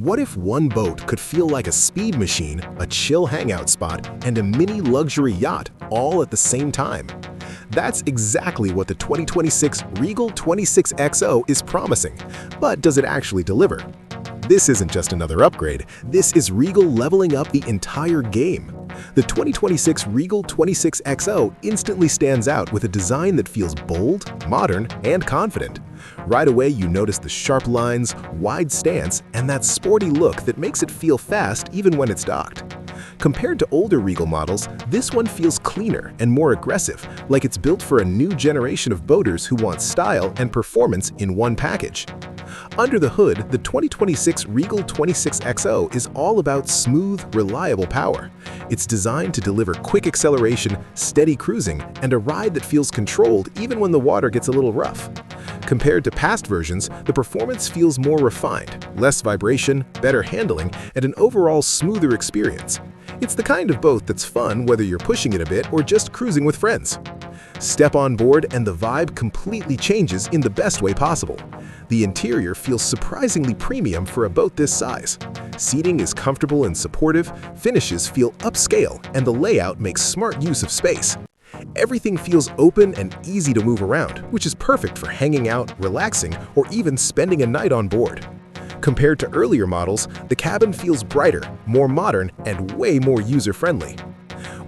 What if one boat could feel like a speed machine, a chill hangout spot, and a mini luxury yacht all at the same time? That's exactly what the 2026 Regal 26XO is promising, but does it actually deliver? This isn't just another upgrade, this is Regal leveling up the entire game. The 2026 Regal 26XO instantly stands out with a design that feels bold, modern, and confident. Right away you notice the sharp lines, wide stance, and that sporty look that makes it feel fast even when it's docked. Compared to older Regal models, this one feels cleaner and more aggressive, like it's built for a new generation of boaters who want style and performance in one package. Under the hood, the 2026 Regal 26XO is all about smooth, reliable power. It's designed to deliver quick acceleration, steady cruising, and a ride that feels controlled even when the water gets a little rough. Compared to past versions, the performance feels more refined, less vibration, better handling, and an overall smoother experience. It's the kind of boat that's fun whether you're pushing it a bit or just cruising with friends. Step on board and the vibe completely changes in the best way possible. The interior feels surprisingly premium for a boat this size. Seating is comfortable and supportive, finishes feel upscale, and the layout makes smart use of space. Everything feels open and easy to move around, which is perfect for hanging out, relaxing, or even spending a night on board. Compared to earlier models, the cabin feels brighter, more modern, and way more user-friendly.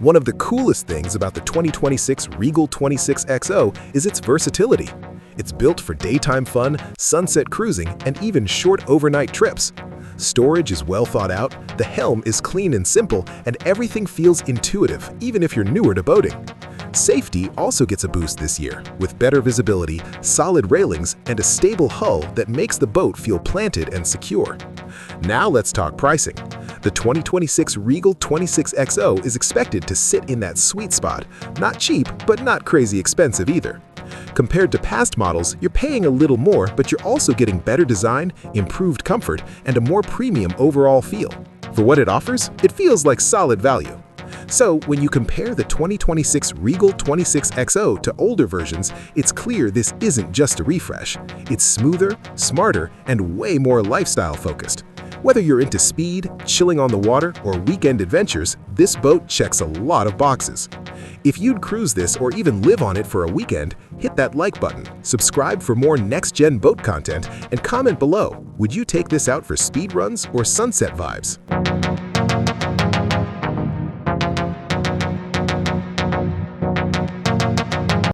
One of the coolest things about the 2026 Regal 26XO is its versatility. It's built for daytime fun, sunset cruising, and even short overnight trips. Storage is well thought out, the helm is clean and simple, and everything feels intuitive, even if you're newer to boating. Safety also gets a boost this year, with better visibility, solid railings, and a stable hull that makes the boat feel planted and secure. Now let's talk pricing. The 2026 Regal 26XO is expected to sit in that sweet spot, not cheap, but not crazy expensive either. Compared to past models, you're paying a little more, but you're also getting better design, improved comfort, and a more premium overall feel. For what it offers, it feels like solid value. So, when you compare the 2026 Regal 26XO to older versions, it's clear this isn't just a refresh. It's smoother, smarter, and way more lifestyle-focused. Whether you're into speed, chilling on the water, or weekend adventures, this boat checks a lot of boxes. If you'd cruise this or even live on it for a weekend, hit that like button, subscribe for more next-gen boat content, and comment below, would you take this out for speed runs or sunset vibes?